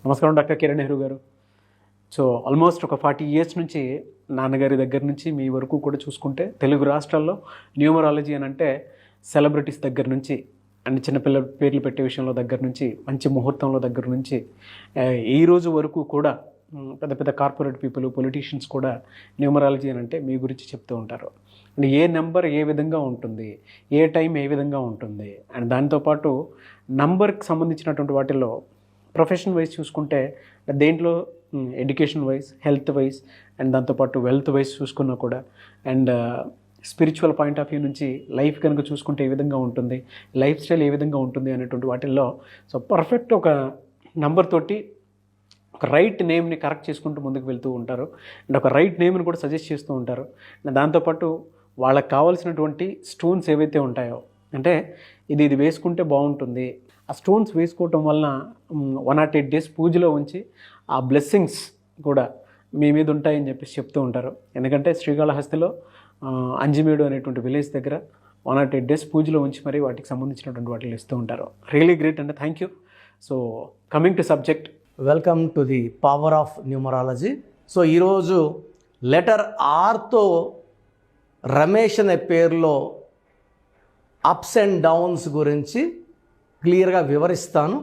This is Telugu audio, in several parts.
నమస్కారం డాక్టర్ కిరణ్ నెహ్రూ గారు. సో ఆల్మోస్ట్ ఒక 40 ఇయర్స్ నుంచి నాన్నగారి దగ్గర నుంచి మీ వరకు కూడా చూసుకుంటే తెలుగు రాష్ట్రాల్లో న్యూమరాలజీ అని అంటే సెలబ్రిటీస్ దగ్గర నుంచి అండ్ చిన్నపిల్లల పేర్లు పెట్టే విషయంలో దగ్గర నుంచి మంచి ముహూర్తంలో దగ్గర నుంచి ఈ రోజు వరకు కూడా పెద్ద పెద్ద కార్పొరేట్ పీపుల్ పొలిటీషియన్స్ కూడా న్యూమరాలజీ అని అంటే మీ గురించి చెప్తూ ఉంటారు. అండ్ ఏ నెంబర్ ఏ విధంగా ఉంటుంది, ఏ టైం ఏ విధంగా ఉంటుంది, అండ్ దాంతోపాటు నంబర్కి సంబంధించినటువంటి వాటిల్లో ప్రొఫెషన్ వైజ్ చూసుకుంటే దేంట్లో education wise, health wise and దాంతోపాటు వెల్త్ వైజ్ చూసుకున్నా కూడా and spiritual point of view నుంచి లైఫ్ కనుక చూసుకుంటే ఏ విధంగా ఉంటుంది, లైఫ్ స్టైల్ ఏ విధంగా ఉంటుంది అనేటువంటి వాటిల్లో సో పర్ఫెక్ట్ ఒక నంబర్ తోటి ఒక రైట్ నేమ్ని కరెక్ట్ చేసుకుంటూ ముందుకు వెళ్తూ ఉంటారు అండ్ ఒక రైట్ నేమ్ని కూడా సజెస్ట్ చేస్తూ ఉంటారు. దాంతోపాటు వాళ్ళకి కావాల్సినటువంటి స్టోన్స్ ఏవైతే ఉంటాయో అంటే ఇది వేసుకుంటే బాగుంటుంది, ఆ స్టోన్స్ వేసుకోవటం వలన 108 days పూజలో ఉంచి ఆ బ్లెస్సింగ్స్ కూడా మీ మీద ఉంటాయని చెప్పేసి చెప్తూ ఉంటారు. ఎందుకంటే శ్రీకాళహస్తిలో అంజిమేడు అనేటువంటి విలేజ్ దగ్గర 108 days పూజలో ఉంచి మరి వాటికి సంబంధించినటువంటి వాటిని ఇస్తూ ఉంటారు. రియలీ గ్రేట్ అండి, thank you. So coming to subject, welcome to the power of numerology. So ఈరోజు లెటర్ ఆర్తో రమేష్ అనే పేరులో అప్స్ అండ్ డౌన్స్ గురించి క్లియర్గా వివరిస్తాను.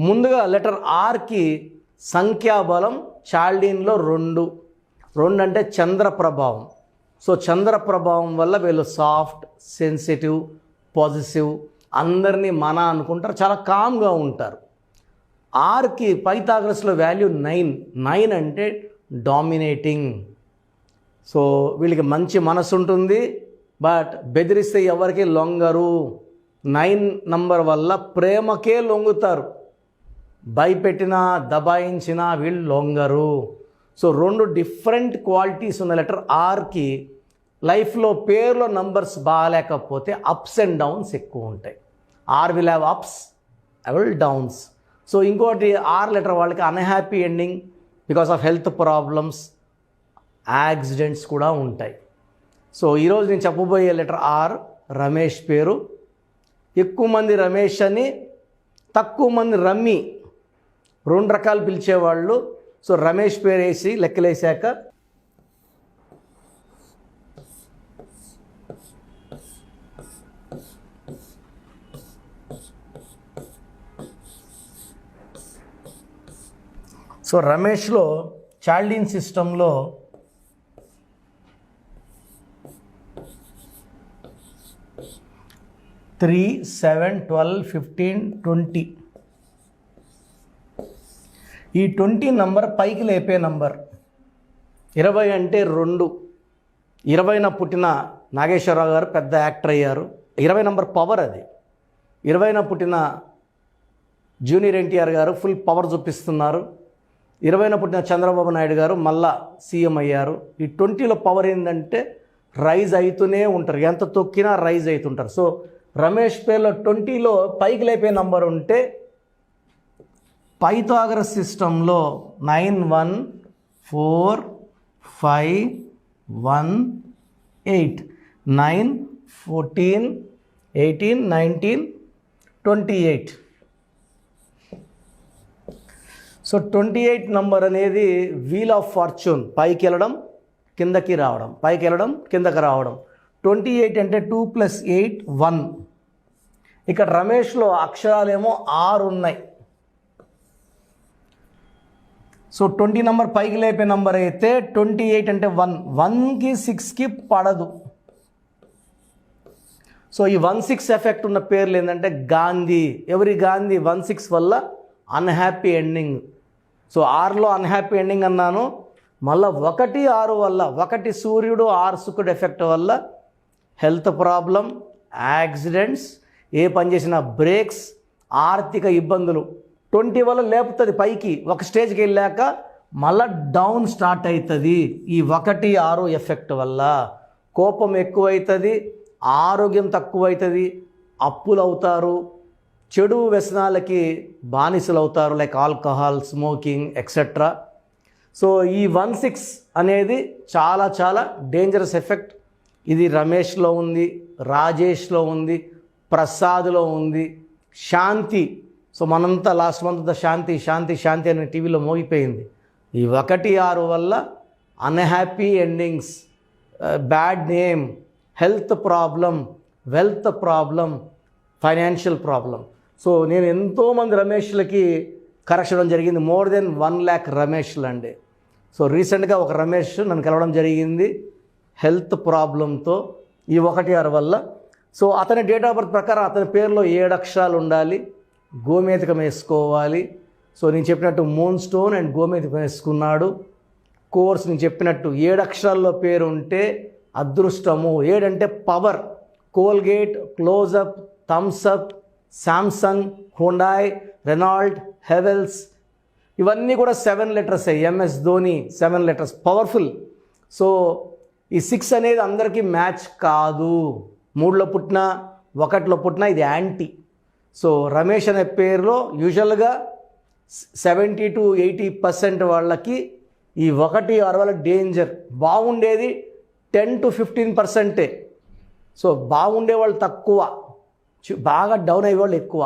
ముందుగా లెటర్ ఆర్కి సంఖ్యాబలం చాల్డీన్లో 2 అంటే చంద్ర ప్రభావం. సో చంద్ర ప్రభావం వల్ల వీళ్ళు సాఫ్ట్, సెన్సిటివ్, పాజిటివ్, అందరినీ మన అనుకుంటారు, చాలా కామ్గా ఉంటారు. ఆర్కి పైథాగరస్లో వాల్యూ 9 అంటే డామినేటింగ్. సో వీళ్ళకి మంచి మనసు ఉంటుంది, బట్ బెదిరిస్తే ఎవరికి లొంగరు. 9 నంబర్ వల్ల ప్రేమకే లొంగుతారు, భయపెట్టినా దబాయించినా వీళ్ళు లొంగరు. సో 2 డిఫరెంట్ క్వాలిటీస్ ఉన్న లెటర్ ఆర్కి లైఫ్లో పేర్లో నంబర్స్ బాగాలేకపోతే అప్స్ అండ్ డౌన్స్ ఎక్కువ ఉంటాయి. R will have ups, I will downs. So ఇంకోటి ఆర్ లెటర్ వాళ్ళకి unhappy ending because of health problems, accidents కూడా ఉంటాయి. సో ఈరోజు నేను చెప్పబోయే లెటర్ ఆర్ రమేష్ పేరు. ఎక్కువ మంది రమేష్ అని, తక్కువ మంది రమ్మి, 2 రకాలు పిలిచేవాళ్ళు. సో రమేష్ పేరు వేసి లెక్కలేసాక సో రమేష్లో చాల్డీన్ సిస్టంలో 3, 7, 12, 15, 20 ఈ 20 నంబర్ పైకి లేపే నంబర్. 20 అంటే 2. 20న పుట్టిన నాగేశ్వరరావు గారు పెద్ద యాక్టర్ అయ్యారు. 20 నంబర్ పవర్ అది. 20న పుట్టిన జూనియర్ ఎన్టీఆర్ గారు ఫుల్ పవర్ చూపిస్తున్నారు. 20న పుట్టిన చంద్రబాబు నాయుడు గారు మళ్ళా సీఎం అయ్యారు. ఈ 20లో పవర్ ఏంటంటే రైజ్ అవుతూనే ఉంటారు, ఎంత తొక్కినా రైజ్ అవుతుంటారు. సో రమేష్ పేర్లో 20లో పైకి లేపే నంబర్ ఉంటే పైథాగరస్ సిస్టంలో 9, 1, 4, 5, 1, 8, 9, 14, 18, 19, 28. సో 28 నంబర్ అనేది వీల్ ఆఫ్ ఫార్చ్యూన్, పైకి వెళ్ళడం కిందకి రావడం, పైకి వెళ్ళడం కిందకి రావడం. 28 అంటే 2 + 8 1. ఇక్కడ రమేష్లో అక్షరాలేమో 6 ఉన్నాయి. సో 20 నంబర్ పైకి లేపే నంబర్ అయితే 28 అంటే 1. 1కి 6కి పడదు. సో ఈ 1-6 ఎఫెక్ట్ ఉన్న పేర్లు ఏంటంటే గాంధీ. ఎవరి గాంధీ? 1-6 వల్ల అన్హ్యాపీ ఎండింగ్. సో 6లో అన్హ్యాపీ ఎండింగ్ అన్నాను. మళ్ళీ 1-6 వల్ల, 1 సూర్యుడు 6 శుక్రుడు ఎఫెక్ట్ వల్ల హెల్త్ ప్రాబ్లం, యాక్సిడెంట్స్, ఏ పని చేసినా బ్రేక్స్, ఆర్థిక ఇబ్బందులు. 20 వల్ల లేపుతుంది పైకి, ఒక స్టేజ్కి వెళ్ళాక మళ్ళా డౌన్ స్టార్ట్ అవుతుంది. ఈ 1-6 ఎఫెక్ట్ వల్ల కోపం ఎక్కువవుతుంది, ఆరోగ్యం తక్కువవుతుంది, అప్పులు అవుతారు, చెడు వ్యసనాలకి బానిసలు అవుతారు, like alcohol, smoking etcetera. So ఈ 1-6 అనేది చాలా చాలా డేంజరస్ ఎఫెక్ట్. ఇది రమేష్లో ఉంది, రాజేష్లో ఉంది, ప్రసాద్లో ఉంది. శాంతి సో మనంతా లాస్ట్ మంత్ అంతా శాంతి శాంతి శాంతి అనే టీవీలో మోగిపోయింది. ఈ 1-6 వల్ల unhappy endings, bad name, health problem, wealth problem, financial problem. So నేను ఎంతోమంది రమేష్లకి కరెక్షన్ ఇవ్వడం జరిగింది. మోర్ దెన్ 1 lakh రమేష్లు అండి. సో రీసెంట్గా ఒక రమేష్ నన్ను కలవడం జరిగింది హెల్త్ ప్రాబ్లంతో ఈ 1-6 వల్ల. సో అతని డేట్ ఆఫ్ బర్త్ ప్రకారం అతని పేరులో 7 అక్షరాలు ఉండాలి, గోమేధికం వేసుకోవాలి. సో నేను చెప్పినట్టు మూన్ స్టోన్ అండ్ గోమేధికం వేసుకున్నాడు. కోర్స్ నేను చెప్పినట్టు 7 అక్షరాల్లో పేరు ఉంటే అదృష్టము. 7 అంటే power. Colgate, Closeup, Thums Up, Samsung, Hyundai, Renault, Havells ఇవన్నీ కూడా 7 letters. MS Dhoni 7 letters, powerful. So ఈ 6 అనేది అందరికీ మ్యాచ్ కాదు. 3లో పుట్టినా 1లో పుట్టినా ఇది యాంటీ. సో రమేష్ అనే పేరులో యూజువల్గా 70 to 80% వాళ్ళకి ఈ 1-6 వల్ల డేంజర్. బాగుండేది 10 to 15%. సో బాగుండే వాళ్ళు తక్కువ, బాగా డౌన్ అయ్యే వాళ్ళు ఎక్కువ.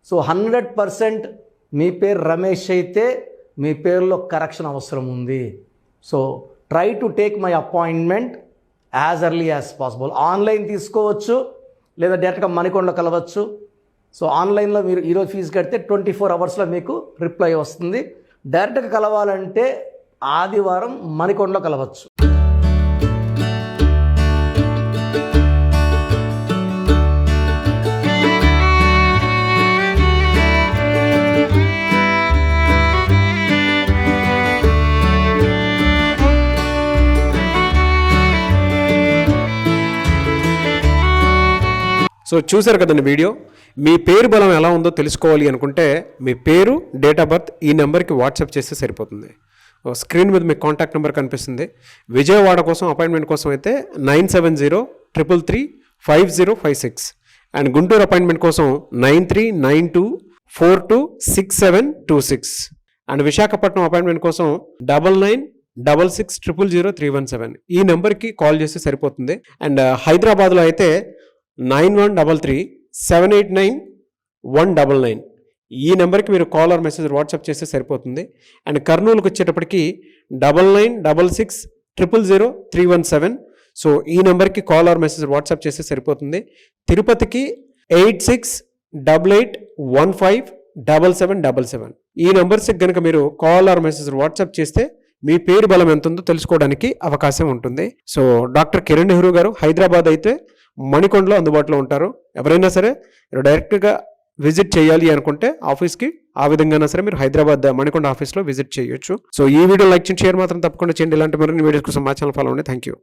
సో 100% మీ పేరు రమేష్ అయితే మీ పేరులో కరెక్షన్ అవసరం ఉంది. So try to take my appointment as early as possible. Online తీసుకోవచ్చు లేదా డైరెక్ట్గా మణికొండలో కలవచ్చు. సో ఆన్లైన్లో మీరు ఈరోజు ఫీజు కడితే 24 hours మీకు రిప్లై వస్తుంది. డైరెక్ట్గా కలవాలంటే ఆదివారం మణికొండలో కలవచ్చు. సో చూశారు కదండి వీడియో. మీ పేరు బలం ఎలా ఉందో తెలుసుకోవాలి అనుకుంటే మీ పేరు, డేట్ ఆఫ్ బర్త్ ఈ నెంబర్కి వాట్సాప్ చేస్తే సరిపోతుంది. స్క్రీన్ మీద మీకు కాంటాక్ట్ నెంబర్ కనిపిస్తుంది. విజయవాడ కోసం అపాయింట్మెంట్ కోసం అయితే 9703335056 అండ్ గుంటూరు అపాయింట్మెంట్ కోసం 9392426726 అండ్ విశాఖపట్నం అపాయింట్మెంట్ కోసం 9966600317 ఈ నెంబర్కి కాల్ చేస్తే సరిపోతుంది. అండ్ హైదరాబాద్లో అయితే 9133789199 ఈ నెంబర్కి మీరు కాల్ ఆర్ మెసేజ్ వాట్సాప్ చేస్తే సరిపోతుంది. అండ్ కర్నూలుకి వచ్చేటప్పటికి 9966000317 సో ఈ నెంబర్కి కాల్ ఆర్ మెసేజ్ వాట్సాప్ చేస్తే సరిపోతుంది. తిరుపతికి 8688157777 ఈ నెంబర్స్కి కనుక మీరు కాల్ ఆర్ మెసేజ్ వాట్సాప్ చేస్తే మీ పేరు బలం ఎంత ఉందో తెలుసుకోవడానికి అవకాశం ఉంటుంది. సో డాక్టర్ కిరణ్ నెహ్రూ గారు హైదరాబాద్ అయితే మణికొండలో అందుబాటులో ఉంటారు. ఎవరైనా సరే మీరు డైరెక్ట్గా విజిట్ చేయాలి అనుకుంటే ఆఫీస్కి ఆ విధంగా సరే మీరు హైదరాబాద్ మణికొండ ఆఫీస్లో విజిట్ చేయొచ్చు. సో ఈ వీడియో లైక్ చేయండి, షేర్ మాత్రం తప్పకుండా చేయండి. ఇలాంటి మరిన్ని వీడియోస్ కోసం మా ఛానల్ ఫాలో అవ్వండి. Thank you.